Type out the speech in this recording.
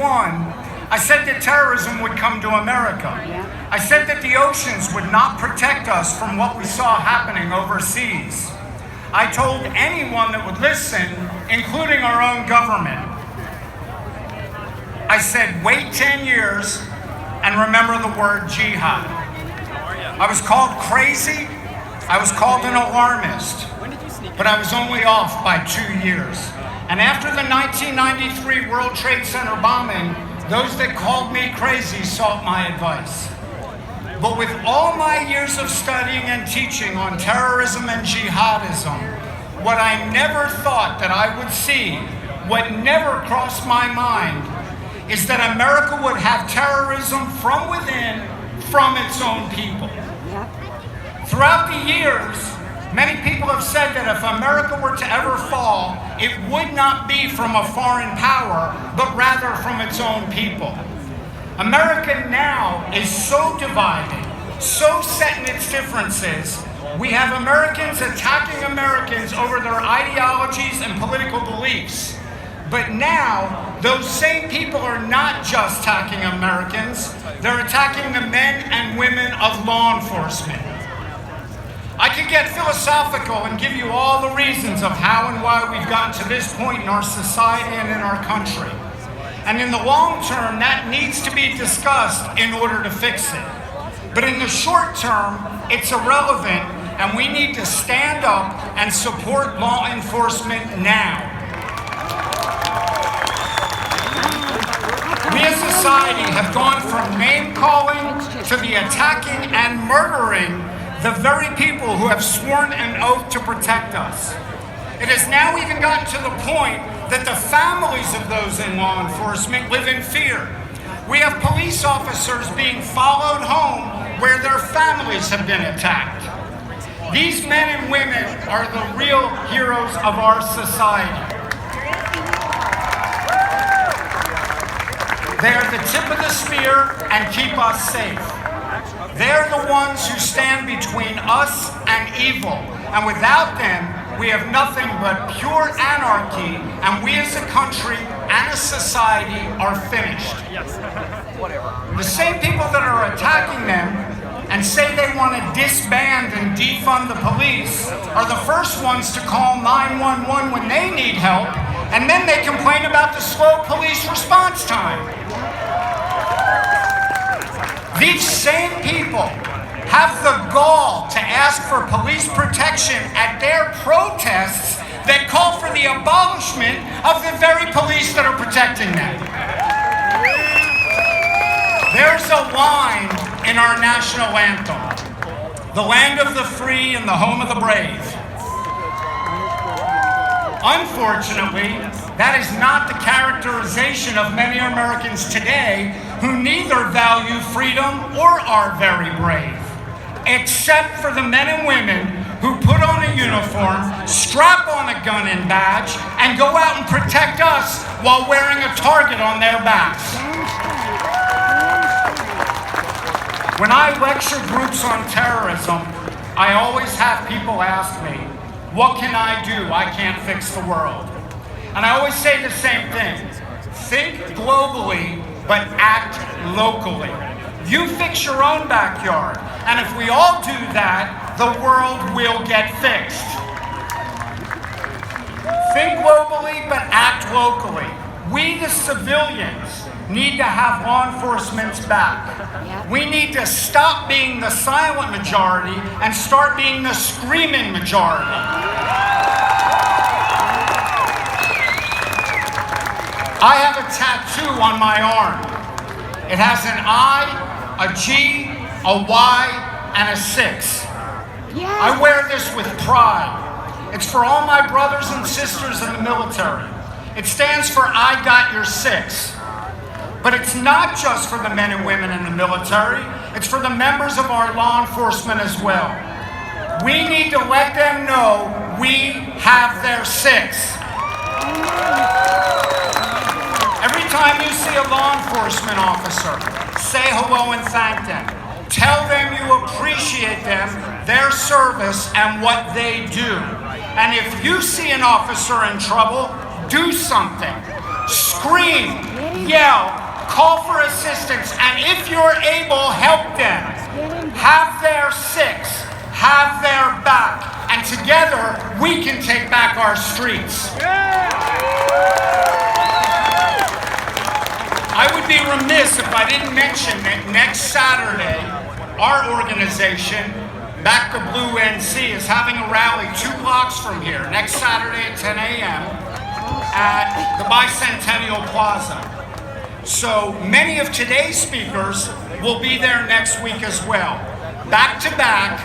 I said that terrorism would come to America. I said that the oceans would not protect us from what we saw happening overseas. I told anyone that would listen, including our own government, I said, wait 10 years and remember the word jihad. I was called crazy. I was called an alarmist. But I was only off by 2 years. And after the 1993 World Trade Center bombing, those that called me crazy sought my advice. But with all my years of studying and teaching on terrorism and jihadism, what I never thought that I would see, what never crossed my mind, is that America would have terrorism from within, from its own people. Throughout the years, many people have said that if America were to ever fall, it would not be from a foreign power, but rather from its own people. America now is so divided, so set in its differences. We have Americans attacking Americans over their ideologies and political beliefs. But now, those same people are not just attacking Americans, they're attacking the men and women of law enforcement. I could get philosophical and give you all the reasons of how and why we've gotten to this point in our society and in our country. And in the long term, that needs to be discussed in order to fix it. But in the short term, it's irrelevant, and we need to stand up and support law enforcement now. We as a society have gone from name-calling to the attacking and murdering the very people who have sworn an oath to protect us. It has now even gotten to the point that the families of those in law enforcement live in fear. We have police officers being followed home where their families have been attacked. These men and women are the real heroes of our society. They are the tip of the spear and keep us safe. They're the ones who stand between us and evil. And without them, we have nothing but pure anarchy, and we as a country and a society are finished. The same people that are attacking them and say they want to disband and defund the police are the first ones to call 911 when they need help, and then they complain about the slow police response time. These same people have the gall to ask for police protection at their protests that call for the abolishment of the very police that are protecting them. There's a line in our national anthem, the land of the free and the home of the brave. Unfortunately, that is not the characterization of many Americans today who neither value freedom or are very brave, except for the men and women who put on a uniform, strap on a gun and badge, and go out and protect us while wearing a target on their backs. When I lecture groups on terrorism, I always have people ask me, what can I do? I can't fix the world. And I always say the same thing. Think globally, but act locally. You fix your own backyard. And if we all do that, the world will get fixed. Think globally, but act locally. We, the civilians, need to have law enforcement's back. We need to stop being the silent majority and start being the screaming majority. I have a tattoo on my arm. It has an I, a G, a Y, and a 6. I wear this with pride. It's for all my brothers and sisters in the military. It stands for I got your 6. But it's not just for the men and women in the military. It's for the members of our law enforcement as well. We need to let them know we have their 6. Every time you see a law enforcement officer, say hello and thank them. Tell them you appreciate them, their service, and what they do. And if you see an officer in trouble, do something. Scream. yell, call for assistance, and if you're able, help them. Have their six, have their back, and together we can take back our streets. I would be remiss if I didn't mention that next Saturday, our organization, Back the Blue NC, is having a rally 2 blocks from here, next Saturday at 10 a.m. at the Bicentennial Plaza. So many of today's speakers will be there next week as well. Back to back,